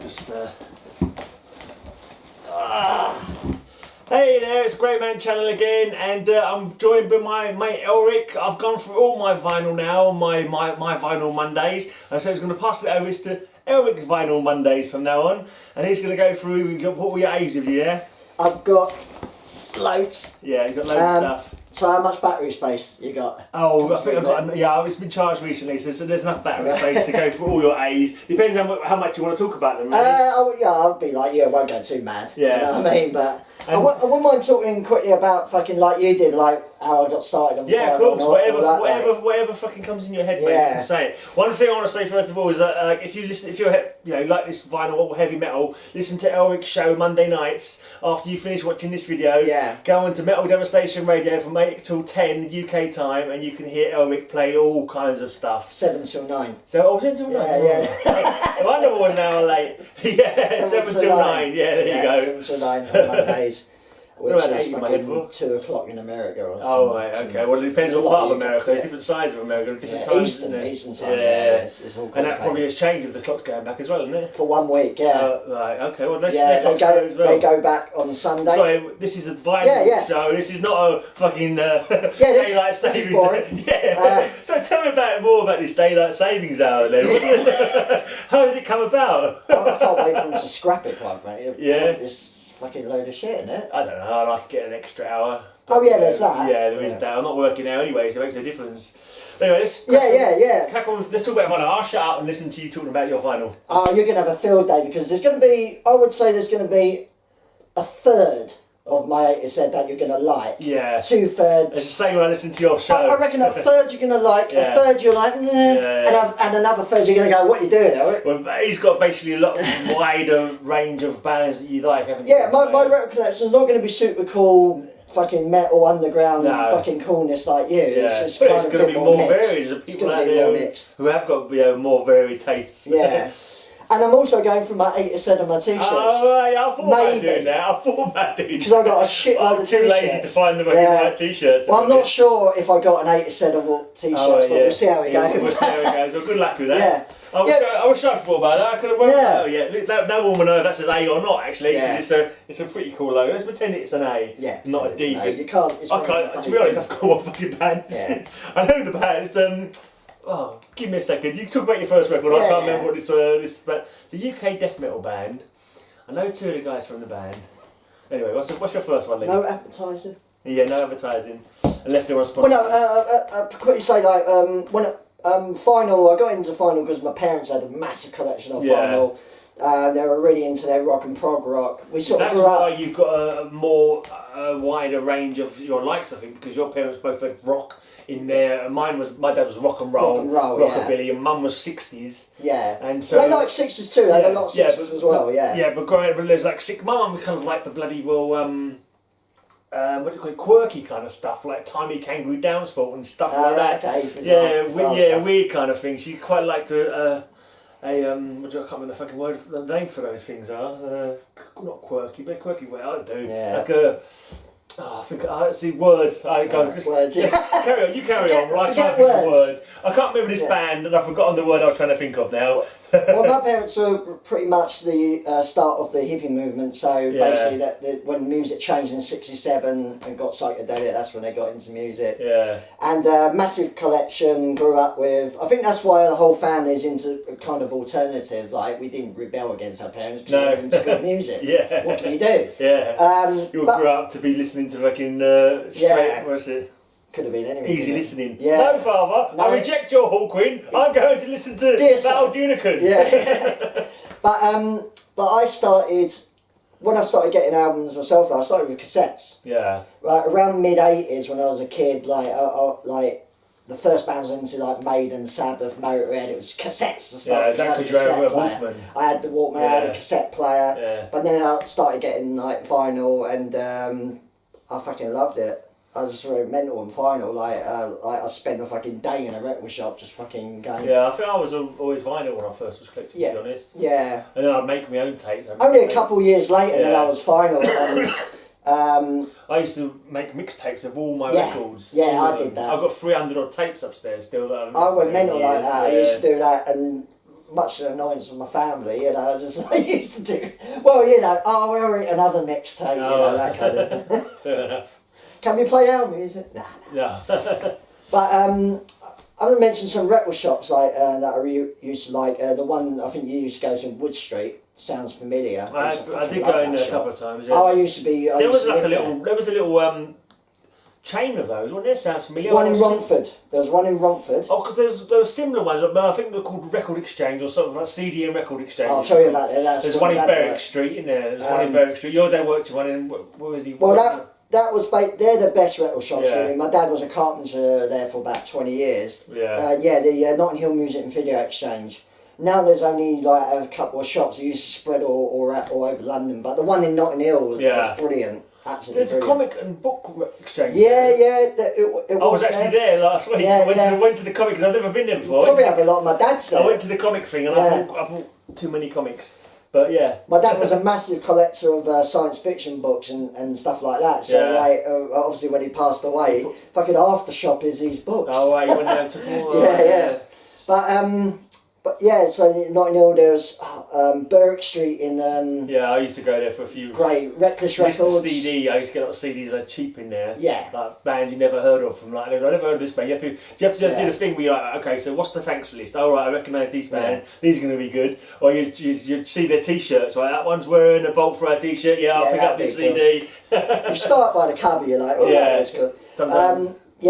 just Hey there, it's Great Man Channel again, and I'm joined by my mate Elric. I've gone through all my vinyl now, my vinyl Mondays, and so he's going to pass it over to Elric's vinyl Mondays from now on, and he's going to go through. We've got all your A's with you, yeah? I've got loads. Yeah, he's got loads of stuff. So how much battery space you got? Oh, I think I've got, yeah, it's been charged recently, so there's enough battery space to go for all your A's. Depends on how much you want to talk about them, really. Yeah, I'll be like, I won't go too mad. Yeah. You know what I mean? But I wouldn't mind talking quickly about fucking like you did, like how I got started on yeah, of course. Whatever fucking comes in your head, mate, you can say it. One thing I want to say first of all is that if you're like this vinyl heavy metal, listen to Elric's show Monday nights after you finish watching this video. Yeah. Go on to Metal Devastation Radio from 8 till 10 UK time, and you can hear Elric play all kinds of stuff. 7 till 9. So 7 till 9. Yeah. Wonder one now late. Yeah, 7 till 9. Yeah, there you go. 7 till 9 on Mondays. Which What about is that you might fucking 2 o'clock in America or something. Oh, right, okay. Well, it depends on what part of America. There's different sides of America, different times. Eastern time, it's all and that probably has changed with the clocks going back as well, isn't it? For 1 week, yeah. Right, okay. Well, they go back on Sunday. Sorry, this is a vinyl show. This is not a fucking daylight savings. Yeah. So tell me more about this daylight savings hour then. How did it come about? I can't wait for them to scrap it, quite frankly. Yeah. This fucking load of shit, isn't it? I don't know. I like to get an extra hour. Oh yeah, there's that. Yeah, there is that. I'm not working now anyway, so it makes a difference. Anyway, let's crack on. Let's talk about vinyl. I'll shut up and listen to you talking about your vinyl. Oh, you're going to have a field day because there's going to be, I would say there's going to be a third of my 8 said that you're going to like. Yeah. 2/3. It's the same when I listen to your show. I reckon a third you're going to like, a third you're like, and another third you're going to go, what are you doing, Eric? Well, he's got basically a lot wider range of bands that you like, haven't you? Yeah, my record collection's not going to be super cool, fucking metal, underground, fucking coolness like you. Yeah. It's but it's going to be more varied. There's people out there who have got more varied tastes. Yeah. And I'm also going through my 8 said of my t-shirts. Oh, right, I thought about doing that. I thought about doing that. Because I got a shitload of t-shirts. I'm too lazy to find the right t-shirts. Well, I'm not sure if I got an 8 said of t-shirts, but we'll see how it goes. We'll see how it goes. Well, good luck with that. Yeah. I was sure about that. I could have worked out. Yeah. No one will know if that says A or not, actually. Yeah. It's a pretty cool logo. Let's pretend it's an A. Yeah. Not a D. You can't. I can't. To be honest, I've got what fucking band this is. I know the band. It's Oh, give me a second. You talk about your first record. I can't remember what this band. It's a UK death metal band. I know 2 of the guys from the band. Anyway, what's your first one then? No advertising. Yeah, no advertising, unless they want to sponsor. Well, no. Quickly say like when vinyl. I got into vinyl because my parents had a massive collection of vinyl. They were really into their rock and prog rock. We sort of grew up. That's why you've got a more wider range of your likes, I think, because your parents both had rock in there. My dad was rock and roll, rockabilly, and mum was 60s. Yeah. And so they like 60s too. They had a lot of 60s as well. Yeah, but growing up, there's like my mum was kind of like the bloody what do you call it, quirky kind of stuff, like Timey Kangaroo Downsport and stuff like that. Okay. Weird kind of thing. She quite liked I can't remember the fucking word, the name for those things are. Not quirky, but quirky way. I do. Yeah. Like I think I see words. I go. Words. Carry on. You carry on. Right, I'm trying to think of words. I can't remember this band, and I've forgotten the word I was trying to think of now. Well, my parents were pretty much the start of the hippie movement. So basically, when music changed in '67 and got psychedelic, that's when they got into music. Yeah. And massive collection. Grew up with. I think that's why the whole family is into a kind of alternative. Like we didn't rebel against our parents because we were into good music. Yeah. What can you do? Yeah. You all grew up to be listening to fucking straight. What's it? Could have been anything. Easy listening. Yeah. No, Father, I reject your Hawkwind. I'm going to listen to Battle Unicorn. Yeah. But I started, when I started getting albums myself, I started with cassettes. Yeah. Like around mid-80s when I was a kid, like the first bands I was into, like Maiden, Sabbath, Motorhead, it was cassettes. Yeah, is that because you had a Walkman? I had the Walkman, I had a cassette player, but then I started getting like vinyl and I fucking loved it. I was just very mental on vinyl, like I spent a fucking day in a record shop just fucking going. Yeah, I think I was always vinyl when I first was collecting, to be honest. Yeah. And then I'd make my own tapes. Only a couple of years later then I was vinyl. And, I used to make mixtapes of all my records. Yeah, I did that. I've got 300 odd tapes upstairs still. That I went mental like that. I used to do that, and much to the annoyance of my family, you know, I used to do, well, you know, oh, we'll eat another mixtape, you know, that kind of thing. Fair enough. Can we play our music? Nah. Yeah. But I'm going to mention some record shops like that I used to like. The one I think you used to go to in Wood Street. Sounds familiar. I did go in there a couple of times. Yeah. Oh, I used to be. There was a little chain of those, wasn't there? Sounds familiar. One in Romford. There was one in Romford. Oh, because there were similar ones, but I think they're called Record Exchange or something like CD and Record Exchange. I'll tell you about that. There's one in Berwick Street, in there. There's one in Berwick Street. Your dad worked in one in. What was he? Well, that was they're the best record shops really. My dad was a carpenter there for about 20 years. Yeah. The Notting Hill Music and Video Exchange. Now there's only like a couple of shops that used to spread all over London, but the one in Notting Hill was brilliant. Absolutely. There's a comic and book exchange. Yeah. I was actually there last week. I went to the comic because I've never been there before. You probably have a lot of my dad's there. I went to the comic thing and I bought too many comics. But yeah. My dad was a massive collector of science fiction books and stuff like that. So like, obviously when he passed away, fucking half the shop is his books. Oh, right, you went there and took more. Yeah. But yeah, so in Notting Hill there was Berwick Street in... yeah, I used to go there for a few... Great, Reckless Records. CD, I used to get a lot of CDs that are cheap in there. Yeah. Like bands you never heard of from like, I've never heard of this band. You have to do the thing where you're like, okay, so what's the thanks list? Oh right, I recognise these bands, these are going to be good. Or you see their t-shirts, right, that one's wearing a Bolt for a t-shirt, I'll pick up this CD. Cool. You start by the cover, you're like, oh yeah, that's good.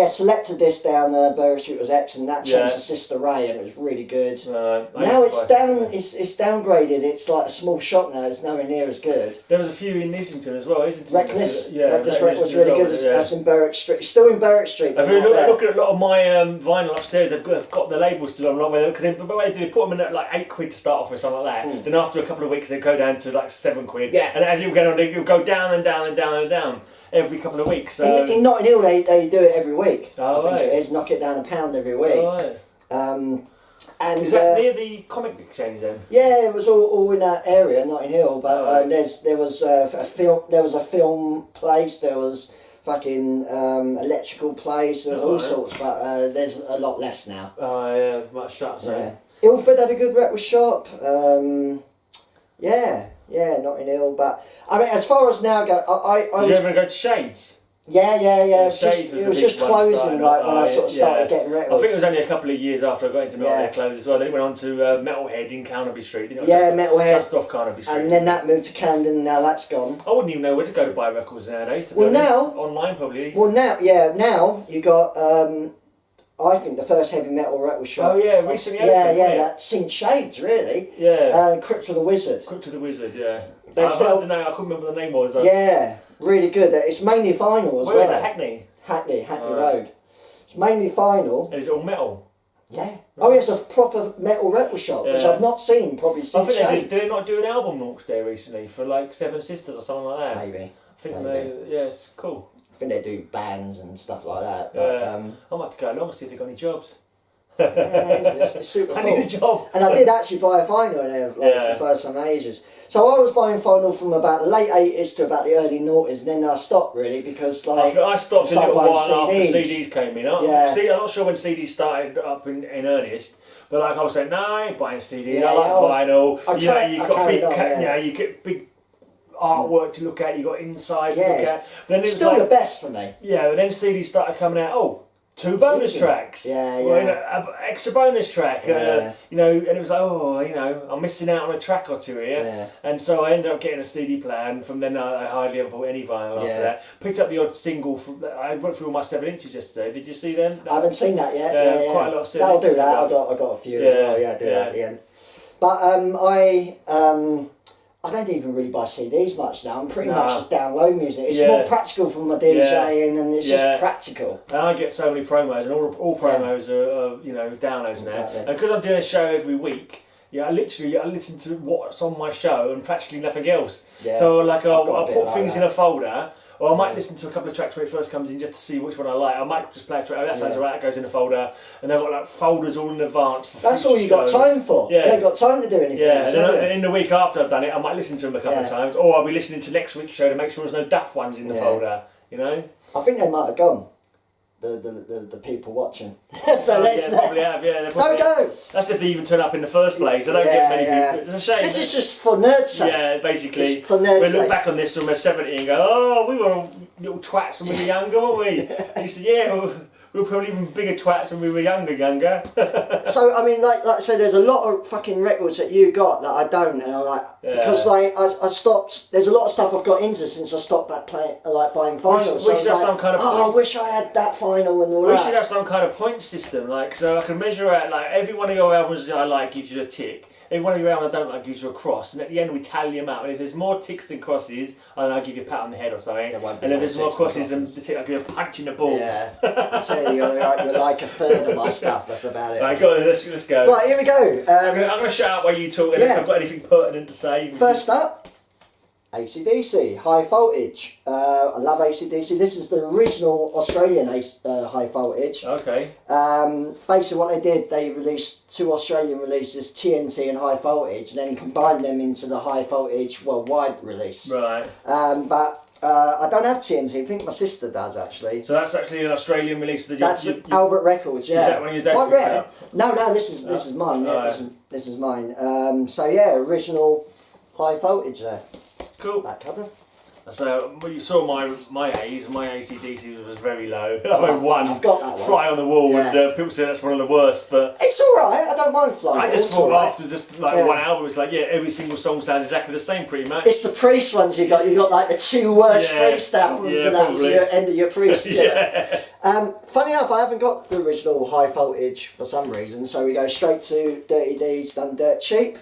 Selected this down Berwick Street was excellent. That changed to Sister Ray and it was really good. Now it's downgraded. It's like a small shop now. It's nowhere near as good. There was a few in Islington as well, Islington. Reckless was really good. That's in Berwick Street. It's still in Berwick Street. If you look at a lot of my vinyl upstairs, they've got the labels still on, because they put them in at like £8 to start off with, something like that. Then after a couple of weeks, they go down to like £7. Yeah. And as you go on, you'll go down and down and down and down every couple of weeks. So. In Notting Hill, they do it every week. Oh, I think it is. Knock it down £1 every week. Oh, right. And is that near the comic exchange then? Yeah, it was all in that area, Notting Hill. But there was a film place. There was fucking electrical place. There was all sorts, but there's a lot less now. Oh yeah, much shut. So. Ilford had a good record shop. Notting Hill. But I mean, as far as now go, Did you ever go to Shades? Yeah. Shades it was just closing when I sort of started getting records. I think it was only a couple of years after I got into metal they closed as well. Then it went on to Metalhead in Carnaby Street. Didn't it? Metalhead. Just off Carnaby Street. And then that moved to Camden. Now that's gone. I wouldn't even know where to go to buy records nowadays. Now online probably. Well now you got. I think the first heavy metal record shop. Oh yeah, recently. That St Shades really. Yeah. Crypt of the Wizard. Yeah. I don't know. I couldn't remember the name was. Yeah, really good. It's mainly vinyl as well. Where is it? Hackney. Hackney Road. It's mainly vinyl. And is it all metal? Yeah. Oh, it's a proper metal record shop, which I've not seen probably since. I think did they not do an album launch there recently for like Seven Sisters or something like that? Maybe. I think it's cool. I think they do bands and stuff like that. But, I might have to go along and see if they've got any jobs. It's super cool. I need a job. And I did actually buy a vinyl in there for the first time in ages. So I was buying vinyl from about the late 80s to about the early 90s, and then I stopped really because I stopped a little while CDs. after CDs came in. I'm not sure when CDs started up in earnest, but like I was saying, no, I ain't buying CDs. I like vinyl. You get big artwork to look at, you got inside to look at. Then it's still the best for me. Yeah, but then CDs started coming out. 2 bonus tracks. Extra bonus track. And it was like, I'm missing out on a track or two here. Yeah. And so I ended up getting a CD player, and from then I hardly ever bought any vinyl after that. Picked up the odd single. I went through all my 7 inches yesterday. Did you see them? I haven't seen that yet. Quite a lot of 7 That'll inches. do that. I got a few as well. Yeah, do that at the end. But I don't even really buy CDs much now. I'm pretty much just download music. It's more practical for my DJing, and it's just practical. And I get so many promos, and all promos are downloads now. And because I'm doing a show every week, I listen to what's on my show and practically nothing else. Yeah. So I'll put things in a folder. Or I might listen to a couple of tracks when it first comes in just to see which one I like. I might just play a track, that sounds alright, that goes in a folder. And they've got like folders all in advance for That's all you got time for. You ain't got time to do anything else, and then in the week after I've done it, I might listen to them a couple of times. Or I'll be listening to next week's show to make sure there's no daft ones in the folder, I think they might have gone. the people watching. So let's probably have. Yeah, don't go. That's if they even turn up in the first place. I don't get many people. It's a shame. This is just for nerds' sake. Yeah, basically. It's for nerds' We sake. look back on this when we're 70 and go, oh, we were little twats when we were younger, weren't we? And you said, yeah. We were probably even bigger twats when we were younger. So, I mean, like I said, there's a lot of fucking records that you got that I don't, and I'm like, because like I stopped. There's a lot of stuff I've got into since I stopped back playing, like buying vinyls. We should have some kind of. I wish I had that vinyl and all that. We should have some kind of point system, like so I can measure out like every one of your albums that I like gives you a tick. Every one of your albums I don't like gives you a cross, and at the end we tally them up. And if there's more ticks than crosses, I'll give you a pat on the head or something. And if there's more crosses than the tick, I'll give you a punch in the balls. Yeah, I tell you, you're like a third of my stuff. That's about it. Right, go on, let's go. Right, here we go. I'm going to shut up while you talk, unless I've got anything pertinent to say. First up, AC/DC, High Voltage. I love AC/DC. This is the original Australian High Voltage. Okay. Basically what they did, they released 2 Australian releases, TNT and High Voltage, and then combined them into the High Voltage worldwide release. Right. But I don't have TNT, I think my sister does actually. So that's actually an Australian release that That's Albert Records, yeah. Is that one of your dad's quite rare? up? No, this is mine. Yeah, this is mine. So yeah, original High Voltage there. Cool. Back cover. So when you saw my A's, my AC/DC was very low. I went one. I've got that one. Fly on the wall, and people say that's one of the worst, but it's all right. I don't mind Fly. I just thought after just like one album, it's like every single song sounds exactly the same, pretty much. It's the Priest ones you got. You got like the 2 worst Priest albums, and that's your end of your Priest. Funny enough, I haven't got the original High Voltage for some reason, so we go straight to Dirty Deeds Done Dirt Cheap.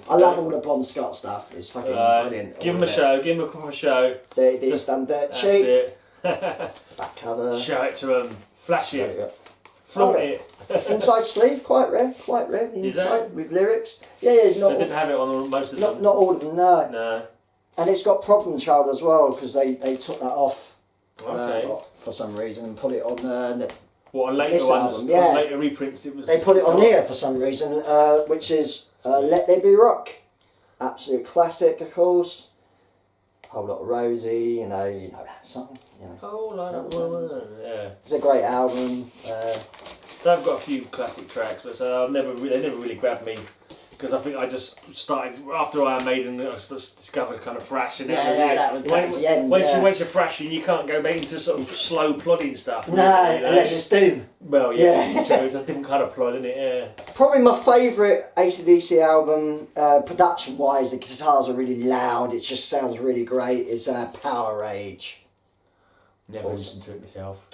I love all the Bon Scott stuff. It's fucking brilliant. Give him a show. Give him a proper show. Dirty Deeds Done Dirt Cheap. That's it. Back cover. Show it to him. Flash it. Flaunt it. Inside sleeve, quite rare. The inside with lyrics. Yeah. Not they didn't have it on most of them. Not all of them. No. No. And it's got Problem Child as well because they took that off. Okay. For some reason and put it on. What, on later ones? Album, on later reprints, it was. They put it on here for some reason, which is Let There Be Rock. Absolute classic, of course. Whole Lot of Rosie, you know that song. Whole Lot of Woman. Yeah. It's a great album. They've got a few classic tracks, but they never really grabbed me. Because I think I just started after Iron Maiden. I discovered kind of thrash, and that was the end. Once you're thrashing, you can't go back into sort of slow plodding stuff. No, unless it's doom. Well, it's true. It's a different kind of plod, isn't it? Yeah. Probably my favourite AC/DC album, production-wise, the guitars are really loud. It just sounds really great. Is Power Rage. Never listened to it myself.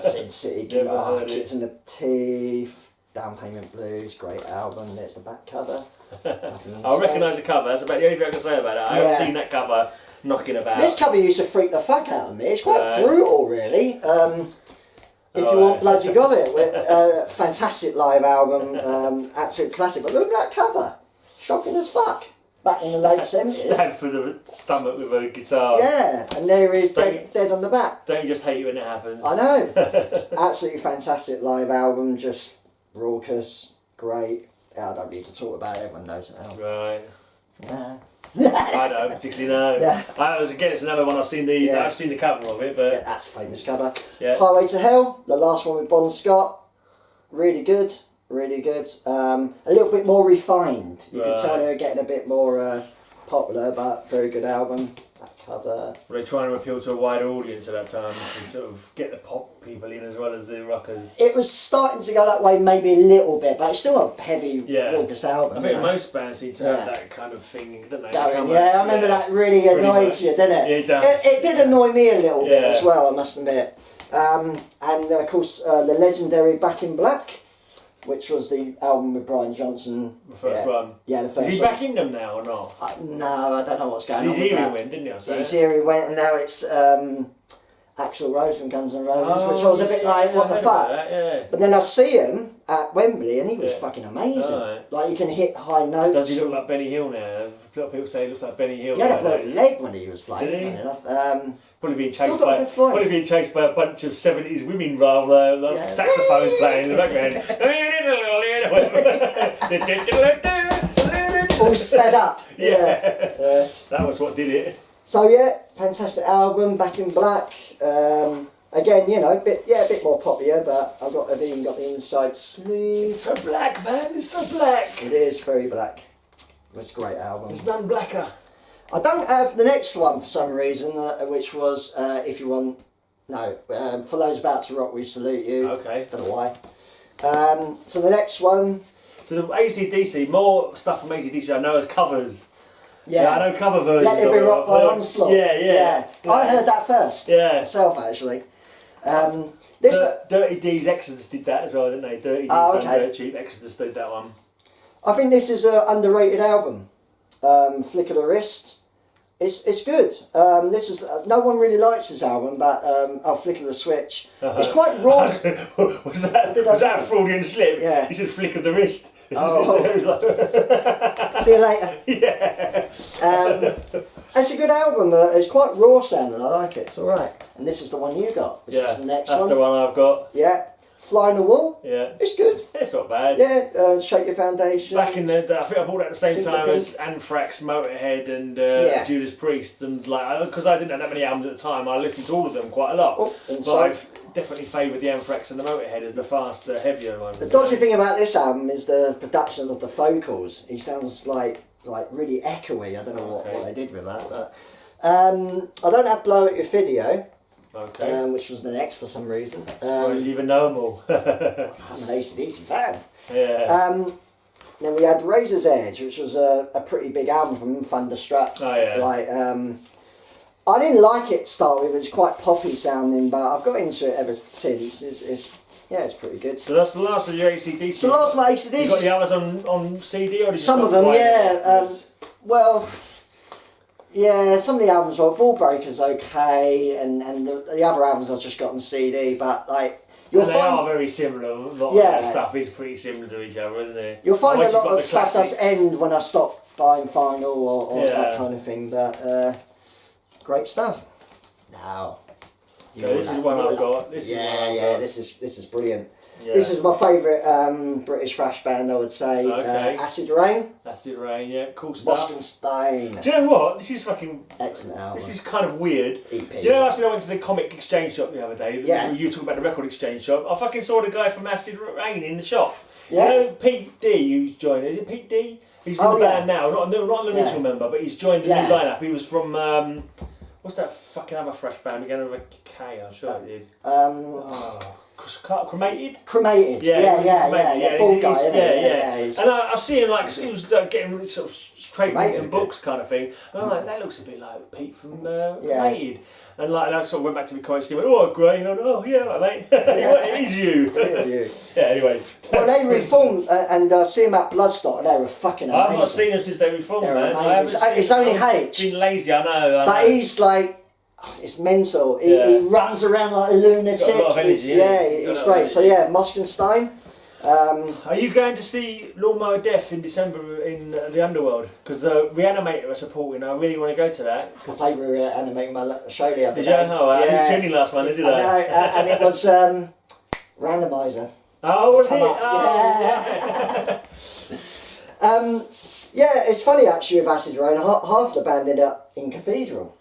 Sin City, Kids in the Teeth. Down Payment Blues, great album. There's the back cover. I recognise the cover. That's about the only thing I can say about it. I have seen that cover knocking about. This cover used to freak the fuck out of me. It's quite brutal, really. If you want blood, you got it. Fantastic live album, absolute classic. But look at that cover, shocking as fuck. Back in the late 70s. Stand for the stomach with a guitar. Yeah, and there he is dead on the back. Don't you just hate it when it happens? I know. Absolutely fantastic live album, just raucous, great. I don't need to talk about it, everyone knows it now. Right. Yeah. I don't particularly know. It's another one I've seen the cover of it, but that's a famous cover. Yeah. Highway to Hell, the last one with Bon Scott, really good. A little bit more refined. You can tell they were getting a bit more popular, but very good album. That cover. Were they trying to appeal to a wider audience at that time to sort of get the pop people in as well as the rockers? It was starting to go that way maybe a little bit, but it's still a heavy, raucous album. I think most bands seem to have that kind of thing, don't they? I remember that really annoyed you, didn't it? Yeah, it does. It did annoy me a little bit as well, I must admit. And of course, the legendary Back in Black, which was the album with Brian Johnson. The first one. Yeah, the first one. Is he back in them now or not? No, I don't know what's going on. His hearing went, didn't he? His hearing went, and now it's Axl Rose from Guns N' Roses, which I was a bit like, what the fuck? But then I see him at Wembley, and he was fucking amazing. Like, he can hit high notes. Does he look like Benny Hill now? A lot of people say he looks like Benny Hill. He had a broken leg when he was playing, did he? enough. Probably being chased by a bunch of 70s women rather than saxophones playing in the background. All sped up. That was what did it. So fantastic album, Back in Black. Again, you know, a bit more popular, but I've even got the inside sleeve. It's so black, man. It's so black. It is very black. It's a great album. There's none blacker. I don't have the next one for some reason, which was If You Want. No, For Those About to Rock, We Salute You. Okay. Don't know why. So the next one. So the AC/DC, more stuff from AC/DC I know as covers. Yeah, I know cover versions. Let There Be Rock by Onslaught. Yeah. I heard that first. Yeah. Myself, actually. Dirty D's Exodus did that as well, didn't they? Dirty D's Dirt Cheap Exodus did that one. I think this is an underrated album. Flick of the Wrist. It's good. This is no one really likes this album, but I'll Flick of the Switch. It's quite raw. was that a Freudian slip? Yeah. He said flick of the wrist. See you later. Yeah. It's a good album. It's quite raw sounding. I like it. It's all right. And this is the one you got. Which is the next that's one. the one I've got. Yeah. Fly on the Wall. Yeah. It's good. It's not bad. Yeah. Shake Your Foundation. Back in the, I think I bought that at the same time as Anthrax, Motorhead, and Judas Priest, and like because I didn't have that many albums at the time, I listened to all of them quite a lot. But I've definitely favoured the Anthrax and the Motorhead as the faster, heavier ones. The dodgy thing about this album is the production of the vocals. He sounds like really echoey. I don't know what they did with that, but I don't have Blow At Your Video. Okay. Which was the next for some reason. Suppose you even know them all. I'm an AC/DC fan. Yeah. Then we had Razor's Edge, which was a pretty big album from Thunderstruck. Oh yeah. Like I didn't like it to start with. It was quite poppy sounding, but I've got into it ever since. It's pretty good. So that's the last of your AC/DC. So the last of my AC/DC. You got the others on CD or did you some of them, yeah. Well. Yeah, some of the albums were Ball Breaker's okay, and the other albums I've just got on CD, but like they are very similar. A lot of their stuff is pretty similar to each other, isn't it? You'll find a lot of stuff does end when I stop buying vinyl or that kind of thing, but great stuff. Now, this is one I've got. This is brilliant. Yeah. This is my favourite British thrash band, I would say. Okay. Acid Rain. Acid Rain, yeah, cool stuff. Moskenstein. Do you know what? This is fucking excellent album. This is kind of weird. EP. You know, actually, I went to the comic exchange shop the other day. Yeah. You talk about the record exchange shop. I fucking saw the guy from Acid Rain in the shop. Yeah. You know Pete D, who's joined. Is it Pete D? He's in the band now. Not an original member, but he's joined the new lineup. He was from what's that fucking other thrash band? Began with a K. I'm sure it did. Cremated? Cremated. Yeah. Bald guy, And I see him like he was getting sort of straight with some books kind of thing. And I'm like, that looks a bit like Pete from Cremated. And like, and I sort of went back to my comments and he went, oh, great. And I went, oh, yeah, right, mate. It is you. It is you. Yeah, anyway. Well, they reformed and see them at Bloodstock and they were fucking amazing. I've not seen them since they reformed, man. It's only H. Been lazy, I know. But he's like, it's mental. He runs around like a lunatic. He's got a lot of energy, it's great. So yeah, Moskenstein. Are you going to see Lawnmower Death in December in the Underworld? Because Reanimator are supporting. I really want to go to that. I played Reanimator my show the other day. Did you? Oh, I did tuning last month. Did I? No, and it was Randomizer. Oh, was it? Oh, yeah. It's funny actually with Acid Rain. Half the band ended up in Cathedral.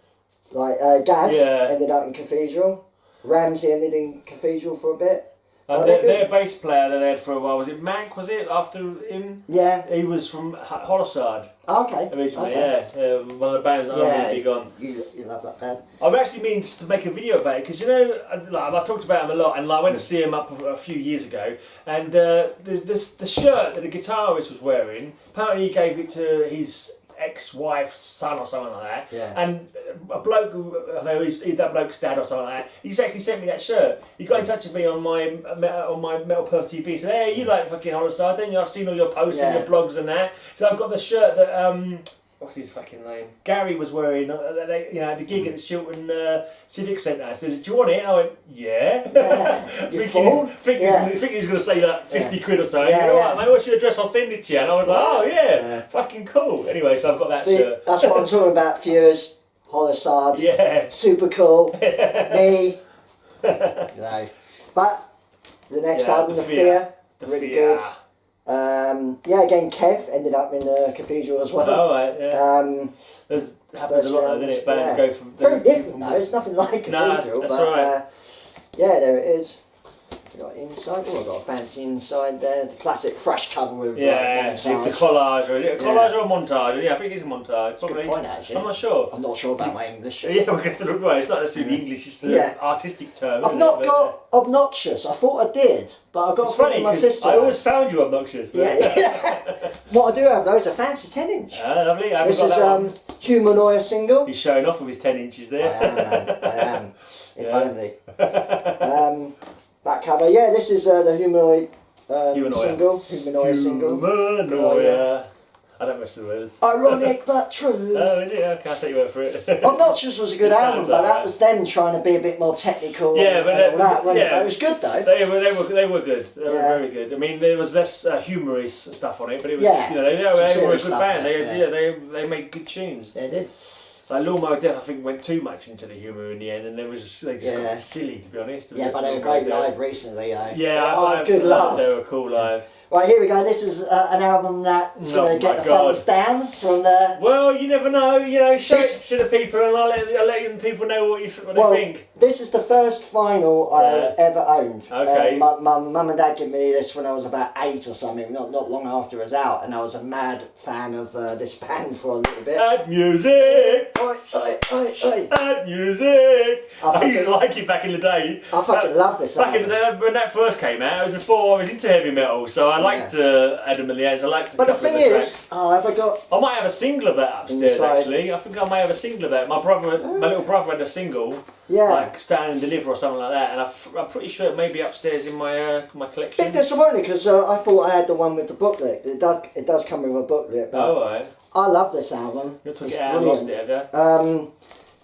Like Gaz ended up in Cathedral. Ramsey ended in Cathedral for a bit. Their bass player that they had for a while, was it Mac, was it, after him? Yeah. He was from Holosard. Okay. Originally, one of the bands that I'm really big on. You love that band. I've actually meaning to make a video about it, because you know, like, I've talked about him a lot, and like, I went to see him up a few years ago, and the shirt that the guitarist was wearing, apparently he gave it to his ex-wife's son or something like that, and a bloke, that bloke's dad or something like that, he's actually sent me that shirt. He got in touch with me on my Metal Perth TV. He said, hey, you like fucking Holosard, don't you? I've seen all your posts and your blogs and that. So I've got the shirt that what's his fucking name? Gary was wearing, at the gig at the Chiltern Civic Centre. I said, do you want it? And I went, yeah. Thinking he was going to say like 50 quid or something. All right, mate, what's your address? I'll send it to you. And I was like, oh yeah, fucking cool. Anyway, so I've got that shirt. That's what I'm talking about, viewers. Holosard. Yeah. Super cool. Me. No. But the next album, The Fear. Really good. Again, Kev ended up in the Cathedral as well. Oh, right, yeah. There's happens a lot though, doesn't it? Bands go from... Very different though, it's nothing like Cathedral. That's right. Yeah, there it is. We got inside. Oh, I've got a fancy inside there. The classic fresh cover with the collage. Or is it a collage or a montage? Yeah, I think it's a montage. Probably. Good point, actually. I'm not sure. I'm not sure about my English. Yeah, we're going to look right. It's not necessarily English. It's an artistic term. I've not got obnoxious. I thought I did, but I've got it's funny my sister. I always found you obnoxious. Yeah. What I do have though is a fancy 10-inch. Lovely. This is Humanoia single. He's showing off with his 10 inches there. I am, man. I am. If only. Back cover. Yeah, this is the Humanoid single. Humanoia single. Humanoia. I don't miss the words. Ironic but true. Oh, is it? Okay, I'll take your word for it. Obnoxious was a good album, but that was them trying to be a bit more technical. Yeah, but it was good though. They were good. They were very good. I mean, there was less humorous stuff on it, but it was you know they were a good band. They made good tunes. They did. Like Lawnmower Death, I think went too much into the humour in the end, and they just got silly, to be honest. Yeah, but they were great live recently, though. Yeah, good laugh. They were cool live. Right, here we go. This is an album that's going to get the thumbs down from the... Well, you never know. You know, show it to the people, and I'll let people know what they think. This is the first vinyl I ever owned. Okay. My mum and dad gave me this when I was about 8 or something, not long after it was out, and I was a mad fan of this band for a little bit. Add music! Oi. Add music! I used to like it back in the day. I fucking love this album. Back in the day, when that first came out, it was before I was into heavy metal, so I liked Adam and the Ants. I liked But the thing is, have I got... I might have a single of that upstairs, actually. I think I may have a single of that. My little brother had a single. Yeah. Like Stand and Deliver or something like that, and I'm pretty sure it may be upstairs in my my collection. Bit disappointing because I thought I had the one with the booklet. It does come with a booklet. But right. I love this album. You took it out and lost it, have you?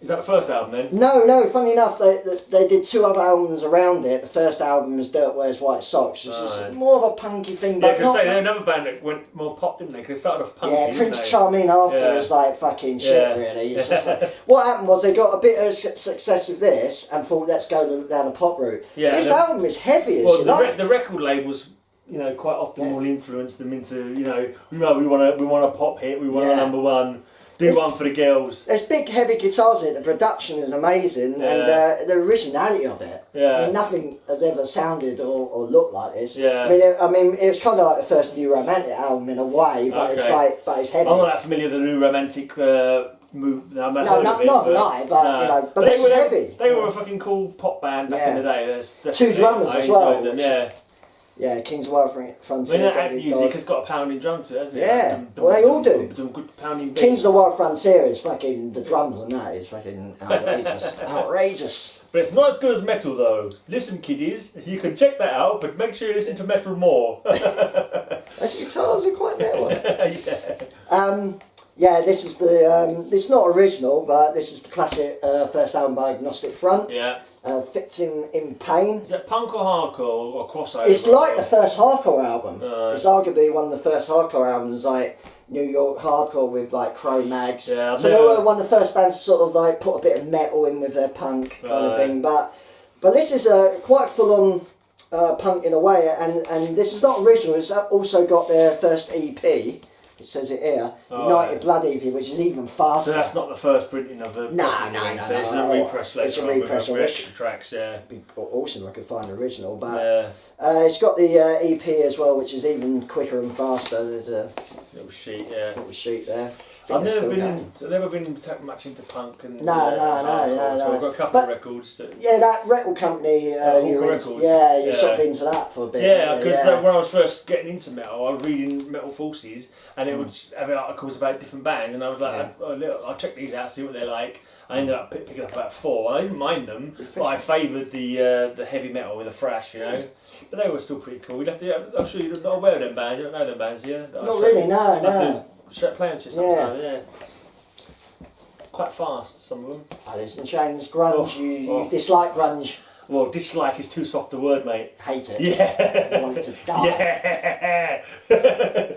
Is that the first album then? No. Funny enough, they did 2 other albums around it. The first album was Dirt Wears White Socks, which is more of a punky thing. Yeah, because they're another band that went more pop, didn't they? Because it started off punky. Yeah, Prince Charming after was like fucking shit, really. It's just like, what happened was they got a bit of success with this and thought, let's go down the pop route. Yeah, this album is heavy as you like. The record labels, you know, quite often will influence them into, you know, we want a pop hit, we want a number one. Do one for the girls. There's big heavy guitars in it, the production is amazing, and the originality of it. Yeah. I mean, nothing has ever sounded or looked like this. Yeah. I mean, it was kind of like the first New Romantic album in a way, but it's heavy. I'm not that familiar with the New Romantic move. Not I, but this is heavy. They were a fucking cool pop band back in the day. 2 drummers as well. Yeah, King's Wild Frontier. That music has got a pounding drum to it, hasn't it? Yeah, well they all do. Good pounding King's the Wild Frontier is fucking, the drums and that is fucking outrageous. Outrageous. But it's not as good as metal though. Listen kiddies, you can check that out, but make sure you listen to metal more. Those guitars are quite metal. This is the, it's not original, but this is the classic first album by Agnostic Front. Yeah. Fits in Pain. Is it punk or hardcore or crossover? It's like the first hardcore album. It's arguably one of the first hardcore albums, like New York hardcore with like Cro-Mags. Yeah, so they were one of the first bands to sort of like put a bit of metal in with their punk kind of thing. But this is quite full on punk in a way, and this is not original. It's also got their first EP. It says it here, United Blood EP, which is even faster. So that's not the first printing of the... No. So it's a repress later. It's a repress with extra tracks, It'd be awesome if I could find the original, but it's got the EP as well, which is even quicker and faster. There's a little sheet, there. I've never been much into punk and no. So I've got a couple of records. That record company. Records. You're sort of into that for a bit. Yeah, because when I was first getting into metal, I was reading Metal Forces, and it would have articles about different bands, and I was like, I'll check these out, see what they're like. I ended up picking up about 4. I didn't mind them, but I favoured the heavy metal with the thrash, you know. But they were still pretty cool. I'm sure you're not aware of them bands. You don't know them bands, yeah? Not really, no. Play on sometimes, quite fast, some of them. Alice in Chains, grunge. You dislike grunge. Well, dislike is too soft a word, mate. Hate it. Yeah. I want it to die. Yeah.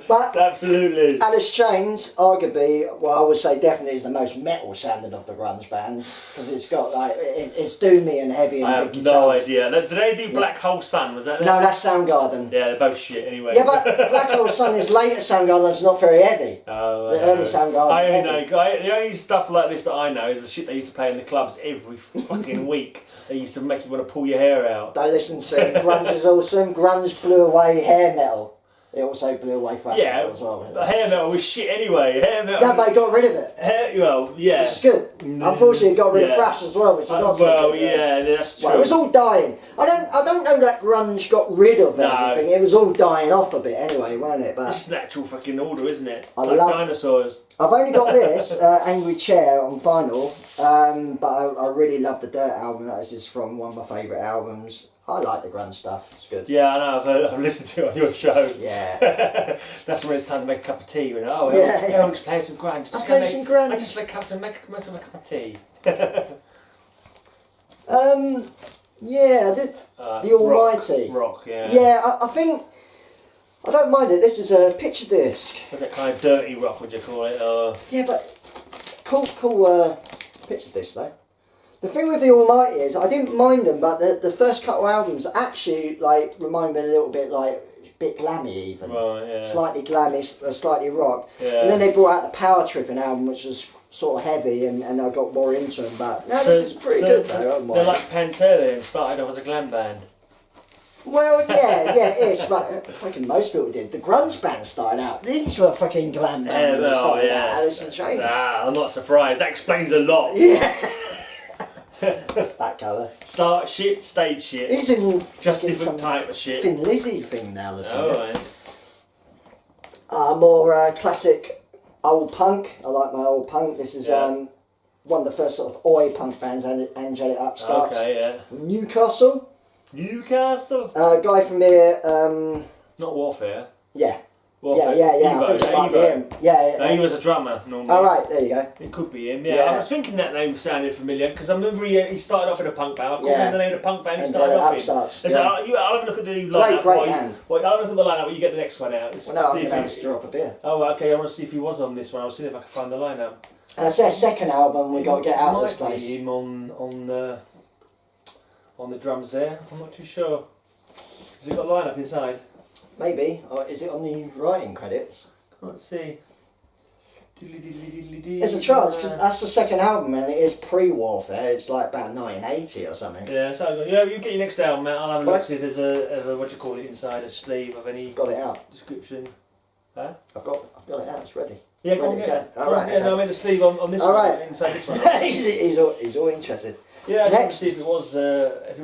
But absolutely. Alice Chains, arguably, I would say definitely is the most metal sounding of the grunge bands, because it's got like it's doomy and heavy and I big have guitars. no idea. Did they do Black Hole Sun? Was that them? No, that's Soundgarden. Yeah, they're both shit anyway. Yeah, but Black Hole Sun is later Soundgarden. It's not very heavy. Oh, the early Soundgarden. I only know. The only stuff like this that I know is the shit they used to play in the clubs every fucking week. They used to make you want to pull your hair out. Don't listen to it. Grunge is awesome. Grunge blew away hair metal. It also blew away thrash metal as well. But hair metal was shit anyway. Hair metal. No, but it got rid of it. Well, yeah. Which is good. Unfortunately, it got rid of thrash as well, which is not so well, good. yeah, that's true. Well, it was all dying. I don't know that grunge got rid of everything. It was all dying off a bit anyway, wasn't it? But it's natural fucking order, isn't it? It's I like love dinosaurs. I've only got this Angry Chair on vinyl, but I really love the Dirt album. That is just from one of my favourite albums. I like the grunge stuff. It's good. Yeah, I know. I've listened to it on your show. Yeah. That's when it's time to make a cup of tea. You know, Eric's playing some grunge. I'm playing some grunge. I just make a cup of tea. Yeah, the Almighty. Rock, yeah. Yeah, I think I don't mind it. This is a picture disc. Was that kind of dirty rock? Would you call it? Yeah, but cool picture disc though. The thing with the Almighty is I didn't mind them, but the first couple of albums actually like remind me a little bit like a bit glammy even. Right, yeah. Slightly glammy, slightly rock. Yeah. And then they brought out the Power Tripping album, which was sort of heavy, and I got more into them. But no, this is pretty good though. They're like Pantera and started off as a glam band. Well, yeah, ish, but fucking most people did. The grunge band started out. These were fucking glam band. Alice in Chains. I'm not surprised. That explains a lot. Yeah. That colour. Start shit, stage shit. He's in just different type of shit. Thin Lizzy thing now. Right. More classic old punk. I like my old punk. This is one of the first sort of oi punk bands, Angelic Upstarts. Okay, yeah. From Newcastle. Guy from here. Not Warfare. Yeah. Warfare. Yeah. Evo, I think it might be him. Yeah. No, he was a drummer normally. All right, there you go. It could be him. Yeah. I was thinking that name sounded familiar because I remember he started off in a punk band. I couldn't remember the name of the punk band he started off in. I'll have a look at the lineup. Great man. Well, I'll look at the lineup when you get the next one out. Well, no, I'm going to drop a beer. Oh, okay. I want to see if he was on this one. I'll see if I can find the lineup. And it's their second album. We got to get out of this place. Might be him on the drums there. I'm not too sure. Has it got a lineup inside? Maybe. Or is it on the writing credits? Let's see. There's a chance because that's the second album and it is pre-Warfare. It's like about 1980 or something. Yeah, so you get your next album out. I'll have a look see if there's a what do you call it inside a sleeve of any. Got it out. Description. Huh? I've got it out. It's ready. Yeah, go on, get it. Alright. Yeah, no, I meant the sleeve on this one. Right. Inside this one. he's all interested. Yeah, I just want to see if it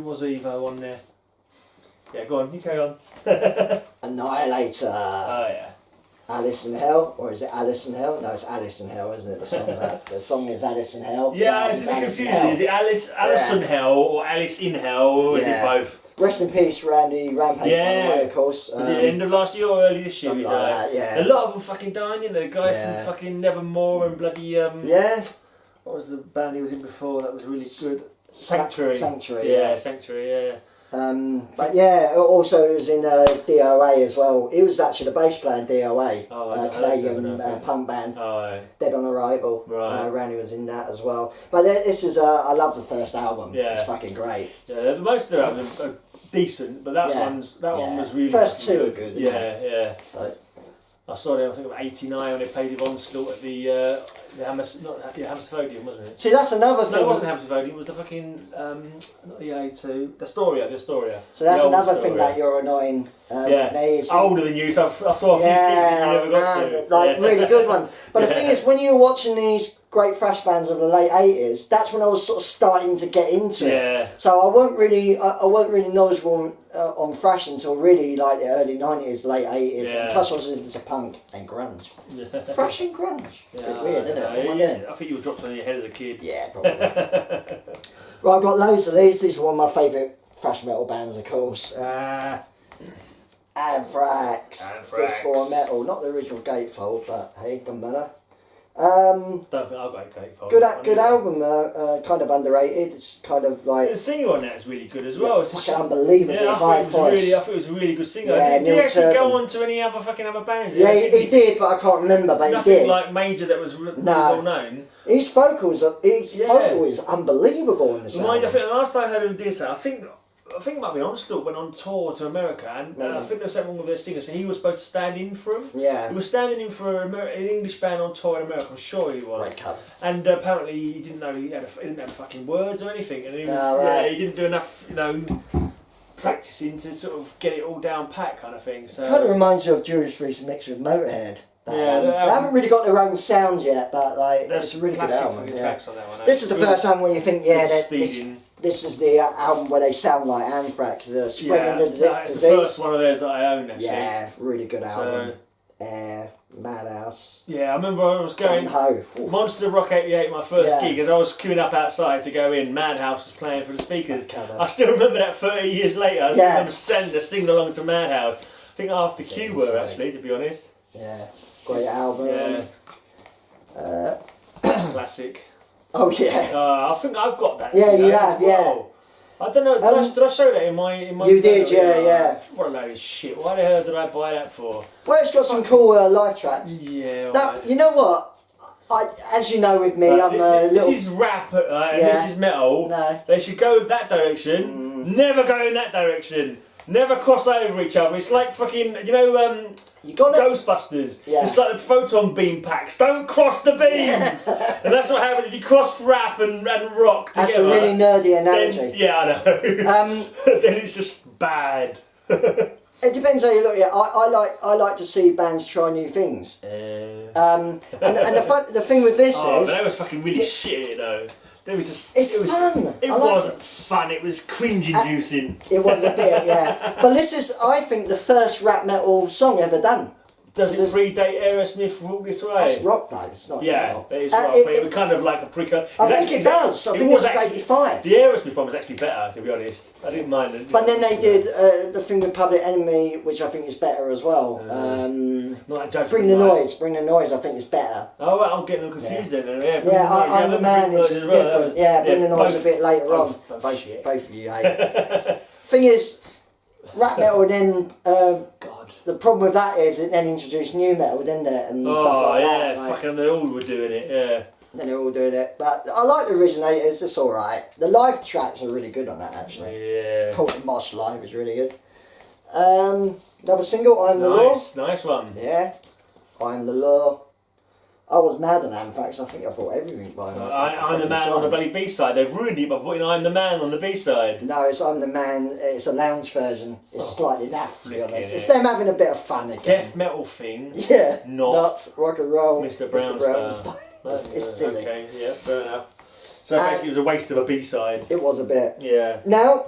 was Evo on there. Yeah, go on. You carry on. Annihilator. Oh yeah. Alice in Hell, or is it Alice in Hell? No, it's Alice in Hell, isn't it? The song is Alice in Hell. Yeah, it's a bit confusing. Is it Alice in Hell or Alice in Hell, or is it both? Rest in peace, Randy Rampage, by the way, of course. Was it end of last year or early this year? Something like that, yeah. A lot of them fucking dying, you know. The guy from fucking Nevermore and bloody yeah. What was the band he was in before that was really good? Sanctuary. Yeah. Sanctuary. Yeah. But yeah, also it was in DOA as well. He was actually the bass player in DOA, Canadian punk band. Dead on Arrival. Right. Randy was in that as well. But this is I love the first album. Yeah. It's fucking great. Yeah, most of their albums are decent, but that one was really. First two are good. Yeah. So. I saw them, I think, of '89 when they played with Onslaught at the Hammersphodium, wasn't it? See, that's another thing. No, it wasn't Hammersphodium. It was the fucking not the A2, the Astoria. So that's another thing that you're annoying. Older than you, so I saw a few kids that you never got to. Like really good ones. But the thing is, when you're watching these great thrash bands of the late '80s, that's when I was sort of starting to get into it. So I weren't really knowledgeable on thrash until really like the early '90s, late '80s. And plus I was into punk and grunge. Thrash and grunge. Bit weird, isn't it? I think you were dropped on your head as a kid. Yeah, probably. Right, I've got loads of these. These are one of my favourite thrash metal bands, of course. Anthrax. Fistful Metal, not the original Gatefold, but hey, doesn't matter. Don't think I've got Gatefold. Good album, kind of underrated. It's kind of like the singer on that is really good as well. It's fucking unbelievably high voice. I thought it was a really good singer. Yeah, did he actually go on to any other bands? Yeah, he did, but I can't remember. But nothing he did. Like major that was really well known. His vocal is unbelievable in this album. I think the last I heard him do so, I think I think it might be Onslaught went on tour to America, and I think there was something wrong with their singer, so he was supposed to stand in for him. Yeah. He was standing in for an English band on tour in America, I'm sure he was. And apparently he didn't know he didn't have fucking words or anything, and he was he didn't do enough, practicing to sort of get it all down pat kind of thing. So kind of reminds you of Judas Priest mixed with Motorhead. Yeah, they haven't really got their own sound yet, but like that's it's a really good album. Tracks on that one, this is the first time when you think, this is the album where they sound like Anthrax. It's the first one of theirs that I own, actually. Yeah, really good album. Madhouse. Yeah, I remember I was going Monster Rock 88, my first gig, as I was queuing up outside to go in. Madhouse was playing for the speakers. I still remember that 30 years later. I still remember singing along to Madhouse. I think after Q were, actually, to be honest. Yeah, great album. Yeah. Classic. Oh yeah. I think I've got that. Yeah, you have. Yeah. I don't know. Did I show that in my? You did. Yeah. What a load of shit. Why the hell did I buy that for? Well, it's got some cool live tracks. Yeah. Now, you know what? As you know with me, I'm a little... This is rap and this is metal. No. They should go that direction. Never go in that direction. Never cross over each other. It's like fucking, Ghostbusters. Yeah. It's like the photon beam packs. Don't cross the beams. And that's what happens if you cross rap and rock together. That's a really nerdy analogy. Then, I know. Then it's just bad. It depends how you look at it. I like to see bands try new things. And the thing with this is... that was fucking really shit, though. It was fun. It wasn't fun. It was cringe-inducing. It was a bit, yeah. But this is, I think, the first rap metal song ever done. Does it predate Aerosmith Walk This Way? That's rock though, it's not metal. It is rock, but it was kind of like a precursor. I think it does. I think it was 85. The Aerosmith one was actually better, to be honest. I didn't mind it. But then they did the thing with Public Enemy, which I think is better as well. Bring the Noise, I think is better. Oh, right, I'm getting them confused then. I'm the Man is different. Bring the Noise a bit later on. Both of you hate. Thing is, rap metal then... The problem with that is it then introduced new metal, didn't it? And stuff like that. Fucking they all were doing it, Then they're all doing it. But I like the Originators, it's alright. The live tracks are really good on that, actually. Yeah. Colton Moss live is really good. Another single, I'm the Law. Nice one. Yeah. I'm the Law. I was mad at Anthrax, I think I bought everything by them. I'm the Man on the bloody B-side. They've ruined it by putting I'm the Man on the B-side. No, it's I'm the Man, it's a lounge version. It's slightly naff, to be honest. It's them having a bit of fun again. Death metal thing. Yeah. Not rock and roll. Mr. Brown style. It's silly. Okay, yeah, fair enough. So basically it was a waste of a B-side. It was a bit. Yeah. Now...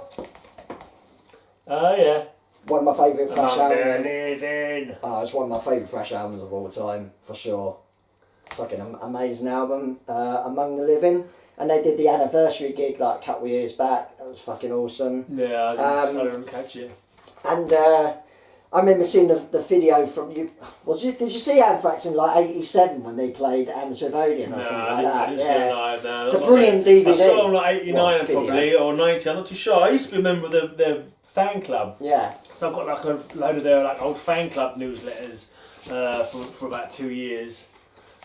Oh, yeah. One of my favourite thrash albums. It's one of my favourite thrash albums of all time, for sure. Fucking amazing album, Among the Living, and they did the anniversary gig like a couple of years back. That was fucking awesome. Yeah, I didn't catch it. And I remember seeing the video from you. Did you see Anthrax in like '87 when they played Atmosphere Odeon or something like that? I it's a brilliant DVD. I saw them like '89 probably or '90. I'm not too sure. I used to be a member of their fan club. Yeah. So I've got like a load of their like old fan club newsletters for about 2 years.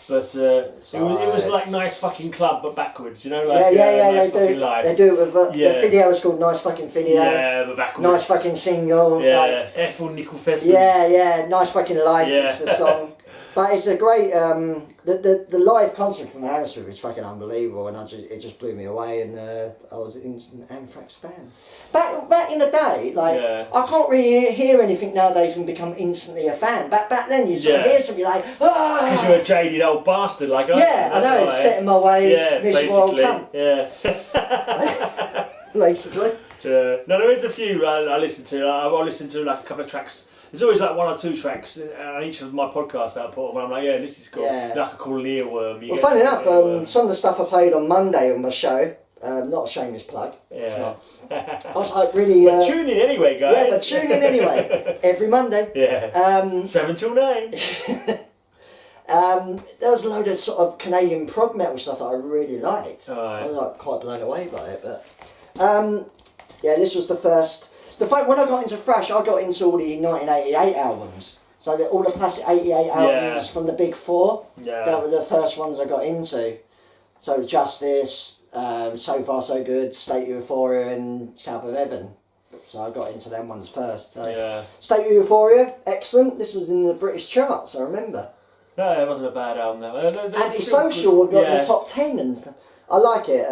But it was like Nice Fucking Club but backwards, you know? Like, nice they do. Life. They do it with the video is called Nice Fucking Video. Yeah, but backwards. Nice Fucking Single. Yeah, Ethel Nickel Festival. Yeah, Nice Fucking Life is the song. But it's a great, the live concert from Aerosmith is fucking unbelievable, and it just blew me away, and I was an instant Anthrax fan. Back in the day, I can't really hear anything nowadays and become instantly a fan. Back then you sort of hear something like, ah! Because you're a jaded old bastard like us. Yeah, I know, set in my ways, miserable old cunt. Yeah. Basically. Yeah. No, there is a few I listen to. I listen to like a couple of tracks. There's always like 1 or 2 tracks on each of my podcasts I put on where I'm like, yeah, this is cool. Yeah. Like a cool earworm. Well, funny enough, some of the stuff I played on Monday on my show, not a shameless plug. Yeah. I was like really... but tune in anyway, guys. Yeah, but tune in anyway. Every Monday. Yeah. 7 till 9. There was a load of sort of Canadian prog metal stuff that I really liked. Right. I was like quite blown away by it, but... this was the first... When I got into thrash, I got into all the 1988 albums. So all the classic 88 albums from the Big Four. Yeah. That were the first ones I got into. So Justice, So Far So Good, State of Euphoria and South of Heaven. So I got into them ones first. So. Yeah. State of Euphoria, excellent. This was in the British charts, I remember. No, it wasn't a bad album. Antisocial got in the top 10 and stuff. I like it.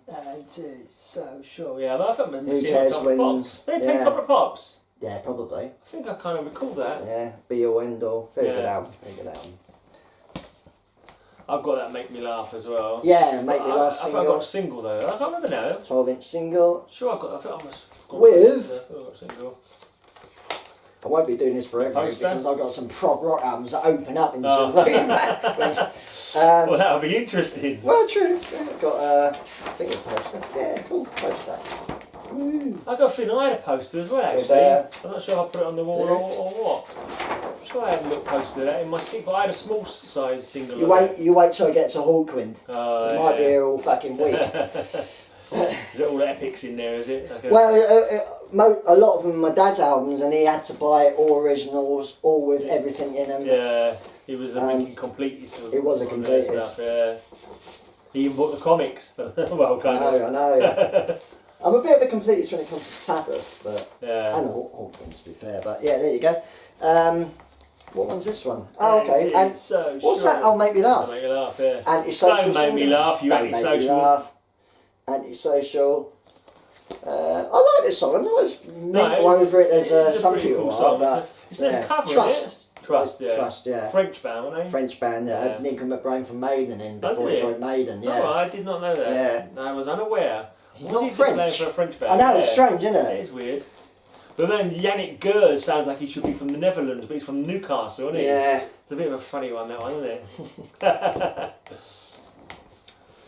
Antisocial, yeah, but I think Who cares Top when... of Pops. They played yeah. Top of Pops. Yeah, probably. I think I kind of recall that. Yeah, Be All End All. Very good album. Very good album. I've got that Make Me Laugh as well. Yeah, Make Me Laugh I single. think I got a single though. I can't remember now. 12-inch single. Sure, I think I must have got With... I got a single. I won't be doing this forever Poster? because I've got some prog rock albums that open up into Oh. Well, that'll be interesting. Well, true. I've got I think a poster. Yeah, cool poster. Woo. I got a feeling I had a poster as well actually. I'm not sure if I put it on the wall or what. I'm sure I had a little poster of that in my single. I had a small size single. You wait till I get to Hawkwind. Oh, It might be here all fucking week. Is it all the epics in there, is it? Like Well, a lot of them are my dad's albums, and he had to buy all originals, all with everything in them. yeah, he was a completely sort of It was a completist. stuff, yeah. He even bought the comics. Well, kind of. I know. I'm a bit of a completist when it comes to Sabbath, but Yeah. and Hawkwind to be fair. But yeah, there you go. What one's this one? Oh, okay. And so what's that? I'll make me laugh. Make me laugh, yeah. Antisocial. Don't make me laugh, you Don't make me antisocial. laugh. Antisocial. I like this song. I'm not as mental over it as it's a some pretty people cool are, song. but It's a cover, Trust. isn't it? Trust, yeah. Trust, yeah. French band, weren't they? French band that had Nico McBrain from Maiden in before he did joined Maiden. Yeah. Oh, I did not know that. Yeah. No, I was unaware. He's Was not he French. playing for a French band? I know, it's Yeah. strange, isn't It it? is weird. But then Yannick Gers sounds like he should be from the Netherlands, but he's from Newcastle, isn't he? Yeah. It's a bit of a funny one, that one, isn't it?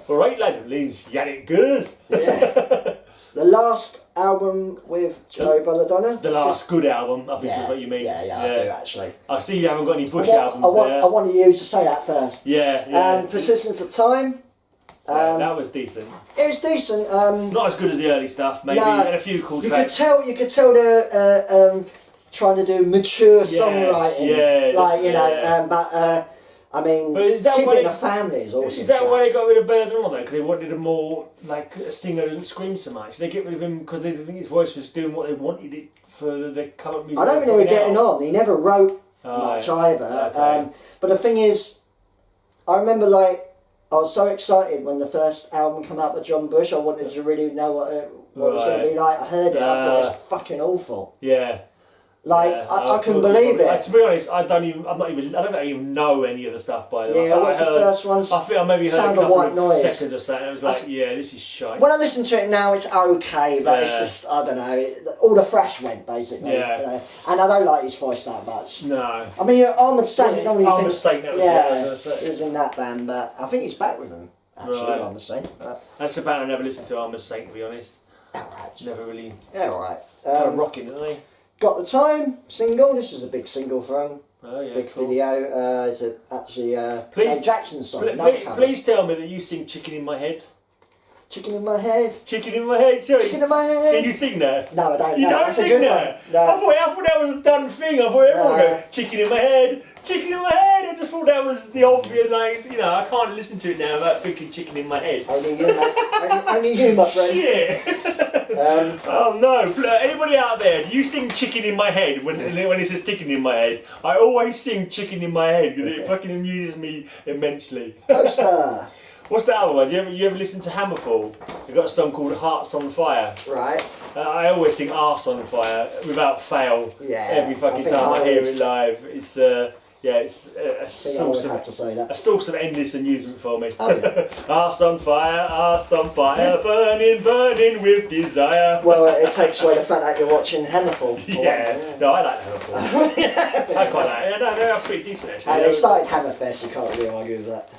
Alright, lad, leaves Yannick Gers. Yeah. The last album with Joe Belladonna. The last good album, I think is what you mean. Yeah, I do actually. I see you haven't got any Bush albums there. I wanted you to say that first. Yeah. Persistence of Time. That was decent. It was decent. Not as good as the early stuff, maybe. And a few cool tracks. You could tell they're trying to do mature songwriting. Yeah, like you know. yeah. But I mean, But is that keeping why the family is awesome. Is that why they got rid of Belladonna though? Because they wanted a more like a singer who didn't scream so much. They get rid of him because they didn't think his voice was doing what they wanted it for the current music. I don't think they were getting on. He never wrote much either. Okay. But the thing is, I remember like I was so excited when the first album came out with John Bush. I wanted to really know what it was going to be like. I heard it. I thought it was fucking awful. Yeah. Like I couldn't believe it. To be honest, I don't even know any of the stuff by the way. Yeah, what's the first one? I think I maybe heard Sound a of couple White of Noise. seconds or something. It was like, yeah, this is shite. When I listen to it now, it's okay, but it's just I don't know. All the thrash went basically. Yeah. You know, and I don't like his voice that much. No. I mean, Armored Saint. Armored Saint, that was it. He was in that band, but I think he's back with them. Actually, Right. Armored Saint. That's a band I never listened to. Armored Saint, to be honest. Alright. Never really. Yeah, alright. Kind of rocking, aren't they? Got the Time single. This was a big single for him. Oh yeah. Big cool. video. It's actually Please- Jay Jackson's song. Please tell me that you sing Chicken in My Head. Chicken in my head. Chicken in my head, sorry. Chicken in my head. Can you sing that? No, I don't. You know. don't That's a sing good that? one. No. I thought that was a done thing. I thought everyone would go, chicken in my head, chicken in my head. I just thought that was the obvious, like, you know, I can't listen to it now without thinking chicken in my head. Only you, only you, my friend. Shit. Oh no, anybody out there, do you sing chicken in my head when it says chicken in my head? I always sing chicken in my head because it fucking amuses me immensely. Poster. What's the other one? You ever listen to Hammerfall? They've got a song called Hearts on Fire. Right. I always sing Arse on Fire without fail. Yeah. Every fucking time I hear it live. It's it's a source have to say that. a source of endless amusement for me. Oh, yeah. Arse on fire, burning, burning with desire. Well, it takes away the fact that you're watching Hammerfall. Yeah. No, I like Hammerfall. I quite like it. No, they're pretty decent actually. And they started Hammerfest, you can't really argue with that.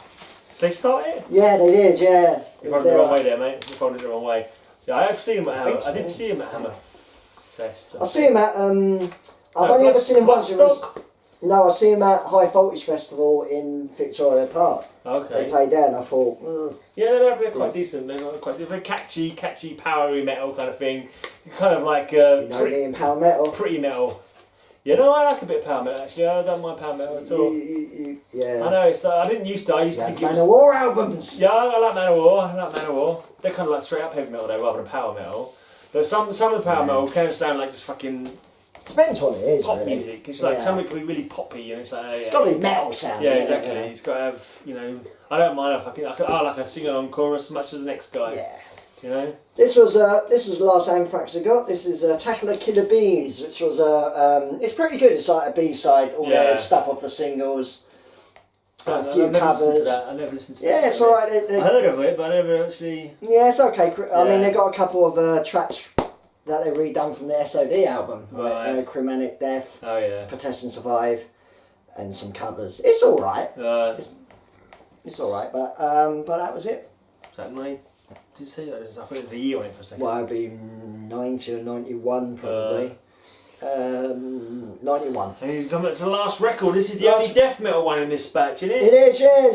They started? Yeah, they did, yeah. You're probably the wrong way there, mate. You're probably the wrong way. Yeah, I have seen him at Hammer. I did see him at Hammerfest. I see him at, I've only ever seen him once. No, I see him at High Voltage Festival in Victoria Park. Okay. They played there and I thought, yeah, they're quite decent. They're quite very catchy, powery metal kind of thing. Kind of like you know me in power metal. pretty metal. Yeah, no, I like a bit of power metal actually. I don't mind power metal at all. Yeah. I know. It's like, I didn't used to. I used to think it was. Manowar albums. Yeah, I like Manowar. They're kind of like straight up heavy metal though, rather than power metal. But some of the power metal can sound like just fucking Depends what it is, pop really. music. It's like something can be really poppy, and it's like It's got to be metal sound. yeah, exactly. It's got to have, you know. I don't mind if I like a sing-along chorus as much as the next guy. Yeah. You know. This was the last Anthrax I got. This is Tackle of Killer Bees, which was it's pretty good. It's like a B-side, all their stuff off the singles. A few covers. I never listened to that. Yeah, it's alright. I heard of it, but I never actually. Yeah, it's okay. I mean, they got a couple of tracks that they redone from the SOD album, like Chromatic Death, Protest and Survive, and some covers. It's alright. It's alright, but that was it. Is that nice? Did you say that? I put the year on it for a second. Well, it'd be 90 or 91 probably. 91. And you've come up to the last record. This is the only death metal one in this batch, isn't it? It is, yeah.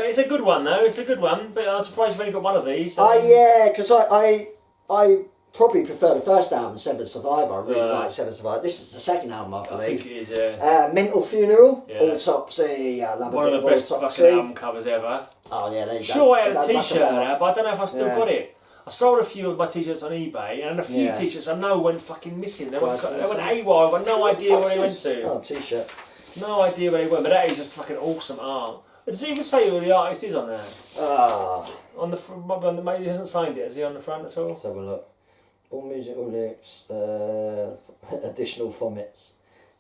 It's a good one though. It's a good one, but I'm surprised you've only got one of these. Yeah, because I probably prefer the first album, Seven Survivor. I really like Seven Survivor. This is the second album, I believe. I think it is, yeah. Mental Funeral, Yeah. Autopsy. I love one of the best fucking album covers ever. Oh yeah, they. Sure, I had a T-shirt of that, but I don't know if I still got it. I sold a few of my T-shirts on eBay, and a few T-shirts I know went fucking missing. They went AWOL. I've got no idea where they went to. Oh, T-shirt. No idea where they went, but that is just fucking awesome art. Does it even say who the artist is on there? On the front, maybe he hasn't signed it. Is he on the front at all? Let's have a look. All music, all lyrics, additional formats.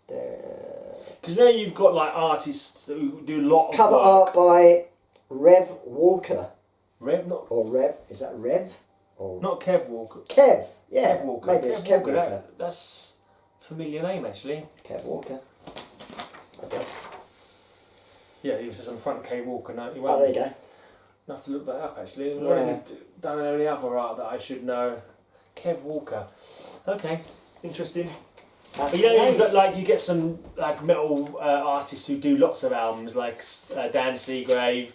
Because now you've got like artists who do a lot of cover work. art by Rev Walker. Rev, not or Rev? Is that Rev? Or not Kev Walker. Kev, yeah. Kev Walker. Maybe it's Kev Walker. That's a familiar name actually. Kev Walker. I guess. Yeah, he was on the front. K Walker 91. Oh, there you go. I have to look that up actually. Yeah. Don't know any other art that I should know. Kev Walker. Okay, interesting. But you know, you get some like metal artists who do lots of albums, like Dan Seagrave,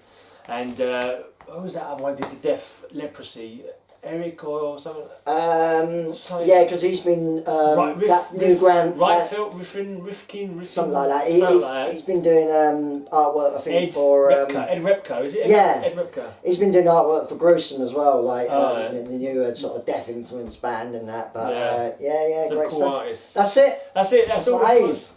and what was that other one? Did the Death Leprosy? Elric or something? Yeah, because he's been Rifkin, something like that. He's been doing artwork, I think, for Ed Repko, is it? Ed Repko. He's been doing artwork for Gruesome as well, like the new sort of death influence band and that. But great cool stuff. Artist. That's it. That's all.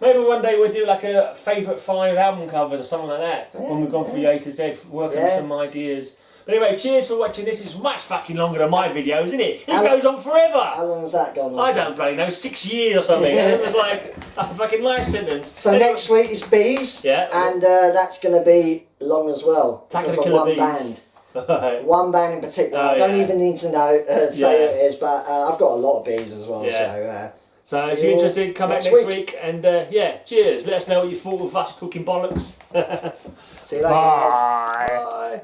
Maybe one day we'll do like a favourite 5 album covers or something like that. When we've gone through A to Z, working on some ideas. But anyway, cheers for watching. This is much fucking longer than my videos, isn't it? It goes on forever. How long has that gone on? I don't bloody know, 6 years or something. It was like a fucking life sentence. So next week is Bees. Yeah. And that's going to be long as well. Tackle the Killer Bees. Band. One band in particular. I don't even need to know say who it is, but I've got a lot of Bees as well. So if you're interested, come back next week. And cheers. Let us know what you thought of us talking bollocks. See you later. Bye. Bye.